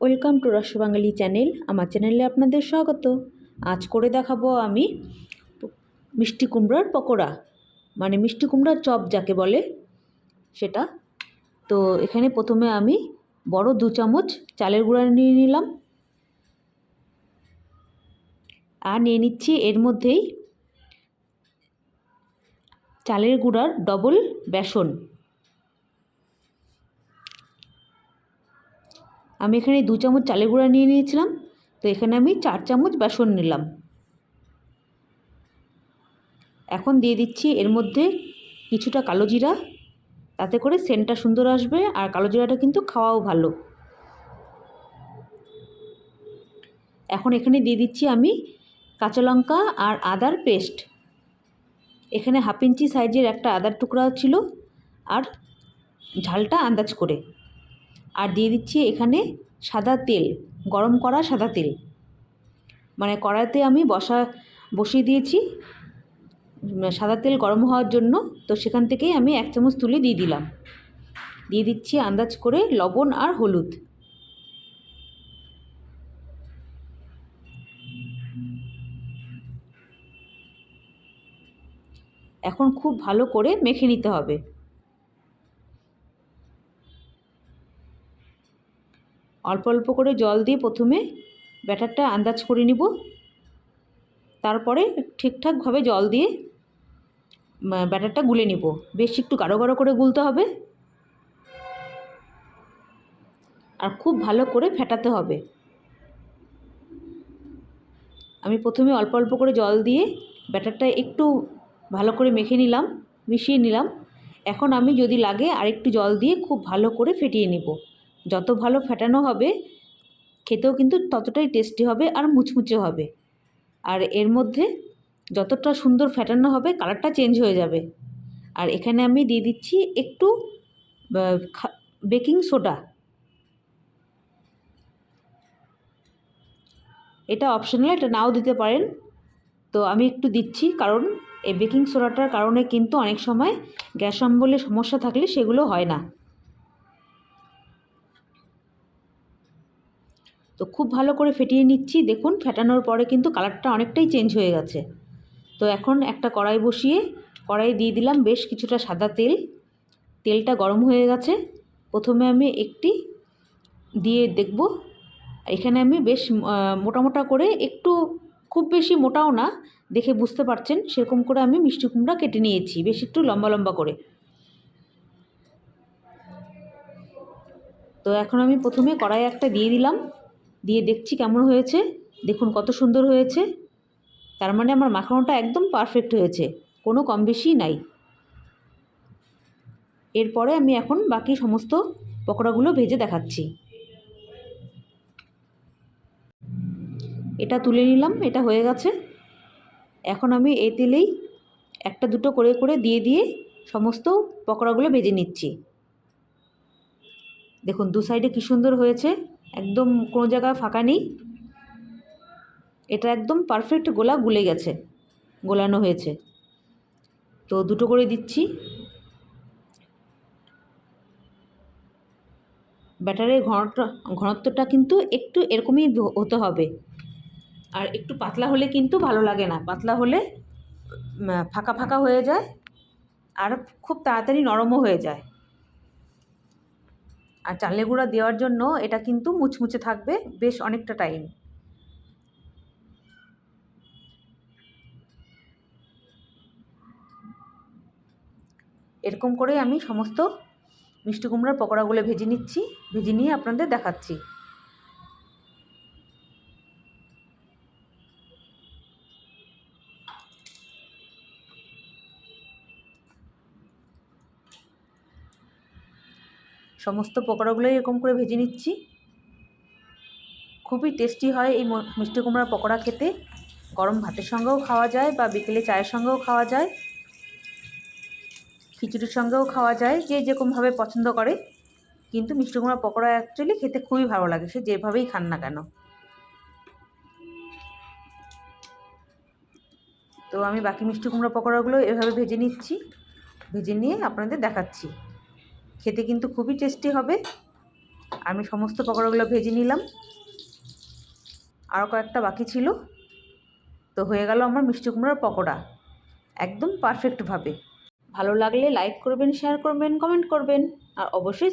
Welcome to রস বাঙালি channel. আমার চ্যানেলে আপনাদের স্বাগত। আজ করে দেখাবো আমি মিষ্টি কুমড়ার পকোড়া, মানে মিষ্টি কুমড়ার চপ যাকে বলে সেটা। তো এখানে প্রথমে আমি বড় 2 চামচ চালের গুঁড়া নিয়ে নিলাম, আর নিয়ে নিচ্ছি এর মধ্যেই চালের গুঁড়ার ডবল বেসন। আমি এখানে 2 চামচ চালের গুঁড়া নিয়ে নিয়েছিলাম, তো এখানে আমি 4 চামচ বেসন নিলাম। এখন দিয়ে দিচ্ছি এর মধ্যে কিছুটা কালো জিরা, তাতে করে সেন্টটা সুন্দর আসবে, আর কালো জিরাটা কিন্তু খাওয়াও ভালো। এখন এখানে দিয়ে দিচ্ছি আমি কাঁচা লঙ্কা আর আদার পেস্ট। এখানে 1/2 ইঞ্চি সাইজের একটা আদার টুকরা ছিল, আর ঝালটা আন্দাজ করে। আর দিয়ে দিচ্ছি এখানে সাদা তেল, গরম করা সাদা তেল, মানে কড়াইতে আমি বসিয়ে দিয়েছি সাদা তেল গরম হওয়ার জন্য। তো সেখান থেকেই আমি 1 চামচ তুলে দিয়ে দিলাম। দিয়ে দিচ্ছি আন্দাজ করে লবণ আর হলুদ। এখন খুব ভালো করে মেখে নিতে হবে। অল্প অল্প করে জল দিয়ে প্রথমে ব্যাটারটা আন্দাজ করে নিব, তারপরে ঠিকঠাকভাবে জল দিয়ে ব্যাটারটা গুলে নিব। বেশ একটু গাঢ় গাঢ় করে গুলতে হবে, আর খুব ভালো করে ফেটাতে হবে। আমি প্রথমে অল্প অল্প করে জল দিয়ে ব্যাটারটা একটু ভালো করে মেখে নিলাম, মিশিয়ে নিলাম। এখন আমি যদি লাগে আরেকটু জল দিয়ে খুব ভালো করে ফেটিয়ে নেব। যত ভালো ফেটানো হবে খেতেও কিন্তু ততটাই টেস্টি হবে আর মুচমুচে হবে। আর এর মধ্যে যতটা সুন্দর ফেটানো হবে কালারটা চেঞ্জ হয়ে যাবে। আর এখানে আমি দিয়ে দিচ্ছি একটু বেকিং সোডা। এটা অপশনাল, এটা নাও দিতে পারেন। তো আমি একটু দিচ্ছি, কারণ এই বেকিং সোডাটার কারণে কিন্তু অনেক সময় গ্যাস অম্বলের সমস্যা থাকলে সেগুলো হয় না। তো খুব ভালো করে ফেটিয়ে নিচ্ছি। দেখুন ফেটানোর পরে কিন্তু কালারটা অনেকটাই চেঞ্জ হয়ে গেছে। তো এখন একটা কড়াই বসিয়ে কড়াই দিয়ে দিলাম বেশ কিছুটা সাদা তেল। তেলটা গরম হয়ে গেছে। প্রথমে আমি একটি দিয়ে দেখব। এখানে আমি বেশ মোটা মোটা করে, একটু খুব বেশি মোটাও না, দেখে বুঝতে পারছেন সেরকম করে আমি মিষ্টি কুমড়া কেটে নিয়েছি, বেশ একটু লম্বা লম্বা করে। তো এখন আমি প্রথমে কড়াই একটা দিয়ে দিলাম, দিয়ে দেখছি কেমন হয়েছে। দেখুন কত সুন্দর হয়েছে। তার মানে আমার মাখানোটা একদম পারফেক্ট হয়েছে, কোনো কম বেশি নাই। এরপরে আমি এখন বাকি সমস্ত পকোড়াগুলো ভেজে দেখাচ্ছি। এটা তুলে নিলাম, এটা হয়ে গেছে। এখন আমি এই তেলেই একটা দুটো করে করে দিয়ে দিয়ে সমস্ত পকোড়াগুলো ভেজে নিচ্ছি। দেখুন দু সাইডে কী সুন্দর হয়েছে, একদম কোনো জায়গায় ফাঁকা নেই। এটা একদম পারফেক্ট গুলে গেছে, গোলানো হয়েছে। তো দুটো করে দিচ্ছি। ব্যাটারের ঘনত্বটা কিন্তু একটু এরকমই হতে হবে, আর একটু পাতলা হলে কিন্তু ভালো লাগে না। পাতলা হলে ফাঁকা ফাঁকা হয়ে যায়, আর খুব তাড়াতাড়ি নরমও হয়ে যায়। আর চালের গুঁড়া দেওয়ার জন্য এটা কিন্তু মুচমুচে থাকবে বেশ অনেকটা টাইম। এরকম করে আমি সমস্ত মিষ্টি কুমড়ার পকোড়াগুলো ভেজে নিচ্ছি, ভেজে নিয়ে আপনাদের দেখাচ্ছি। সমস্ত পকোড়াগুলোই এরকম করে ভেজে নিচ্ছি। খুবই টেস্টি হয় এই মিষ্টি কুমড়ার পকোড়া খেতে। গরম ভাতের সঙ্গেও খাওয়া যায়, বা বিকেলে চায়ের সঙ্গেও খাওয়া যায়, খিচুড়ির সঙ্গেও খাওয়া যায়, যে যেরকমভাবে পছন্দ করে। কিন্তু মিষ্টি কুমড়ার পকোড়া অ্যাকচুয়ালি খেতে খুবই ভালো লাগে, সে যেভাবেই খান না কেন। তো আমি বাকি মিষ্টি কুমড়া পকোড়াগুলো এভাবে ভেজে নিচ্ছি, ভেজে নিয়ে আপনাদের দেখাচ্ছি। খেতে কিন্তু খুবই টেস্টি হবে। আমি সমস্ত পকোড়াগুলো ভেজে নিলাম, আরও কয়েকটা বাকি ছিল। তো হয়ে গেল আমার মিষ্টি কুমড়ার পকোড়া একদম পারফেক্টভাবে। ভালো লাগলে লাইক করবেন, শেয়ার করবেন, কমেন্ট করবেন আর অবশ্যই